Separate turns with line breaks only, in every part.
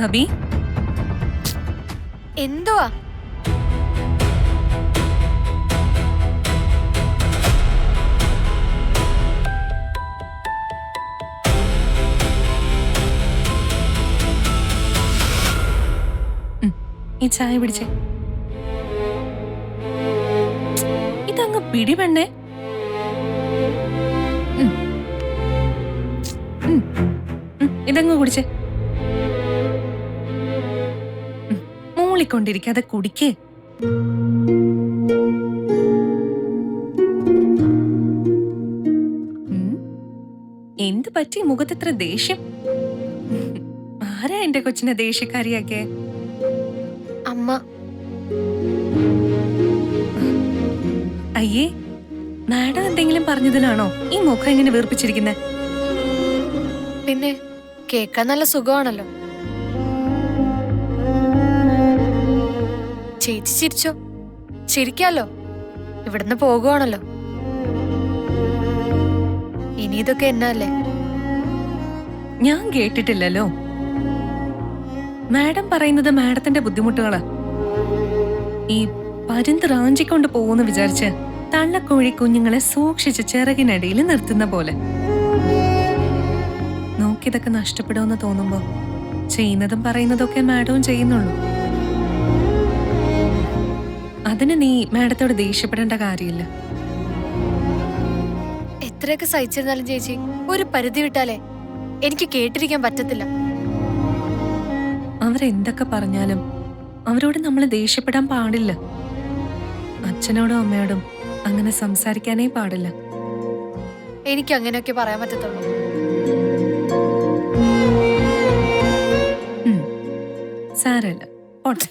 ഭബി,
എന്തുവാ?
ഈ ചായ പിടിച്ചേ. ഇതങ്ങ് പിടി പെണ്ണേ. ഇതങ്ങ് കുടിച്ചേ. മൂളിക്കൊണ്ടിരിക്കാതെ കുടിക്കേ. എന്ത് പറ്റി മുഖത്തെത്ര ദേഷ്യം? ആരാ എന്റെ കൊച്ചിനെ ദേഷ്യക്കാരിയാക്കേ?
അമ്മ.
അയ്യേ, മാഡം എന്തെങ്കിലും പറഞ്ഞതിനാണോ ഈ മുഖം ഇങ്ങനെ വീർപ്പിച്ചിരിക്കുന്നത്?
പിന്നെ കേക്കാൻ നല്ല സുഖമാണല്ലോ. ചേച്ചി ചിരിച്ചോ, ചിരിക്കാലോ, ഇവിടുന്ന് പോകുവാണല്ലോ. ഇനി ഇതൊക്കെ എന്നല്ലേ?
ഞാൻ കേട്ടിട്ടില്ലല്ലോ. മാഡം പറയുന്നത് മാഡത്തിന്റെ ബുദ്ധിമുട്ടുകളാ. ഈ പരുന്ത് റാഞ്ചിക്കൊണ്ട് പോകുന്ന വിചാരിച്ച് തള്ളക്കോഴി കുഞ്ഞുങ്ങളെ സൂക്ഷിച്ച് ചിറകിനടിയിൽ നിർത്തുന്ന പോലെ. നോക്കിയതൊക്കെ നഷ്ടപ്പെടുമെന്ന് തോന്നുമ്പോ ചെയ്യുന്നതും പറയുന്നതൊക്കെ മാഡവും ചെയ്യുന്നുള്ളൂ. അതിന് നീ മാഡത്തോട് ദേഷ്യപ്പെടേണ്ട കാര്യമില്ല.
എത്രയൊക്കെ സഹിച്ചിരുന്നാലും ചേച്ചി, ഒരു പരിധി വിട്ടാലേ എനിക്ക് കേട്ടിരിക്കാൻ പറ്റത്തില്ല.
അവരെന്തൊക്കെ പറഞ്ഞാലും അവരോട് നമ്മൾ ദേഷ്യപ്പെടാൻ പാടില്ല. അച്ഛനോടും അമ്മയോടും അങ്ങനെ സംസാരിക്കാനേ പാടില്ല.
എനിക്ക് അങ്ങനെയൊക്കെ പറയാൻ പറ്റത്തുള്ളൂ.
സാരമില്ല, പോട്ടെ.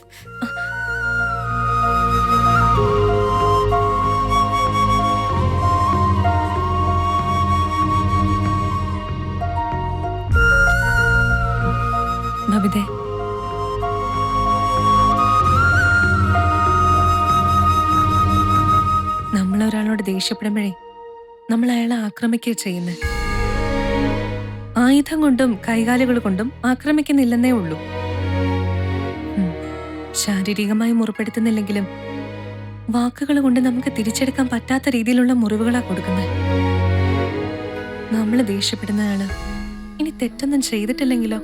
ഭവിതേ, നമ്മളൊരാളോട് ദേഷ്യപ്പെടുമ്പോഴേ നമ്മൾ അയാളെ ആക്രമിക്കുക ചെയ്യുന്നത്. ആയുധം കൊണ്ടും കൈകാലുകൾ കൊണ്ടും ആക്രമിക്കുന്നില്ലെന്നേ ഉള്ളൂ. ശാരീരികമായി മുറിപ്പെടുത്തുന്നില്ലെങ്കിലും വാക്കുകൾ കൊണ്ട് നമുക്ക് തിരിച്ചെടുക്കാൻ പറ്റാത്ത രീതിയിലുള്ള മുറിവുകളാ കൊടുക്കുന്നത്. നമ്മൾ ദേഷ്യപ്പെടുന്ന ആള് ഇനി തെറ്റൊന്നും ചെയ്തിട്ടില്ലെങ്കിലോ?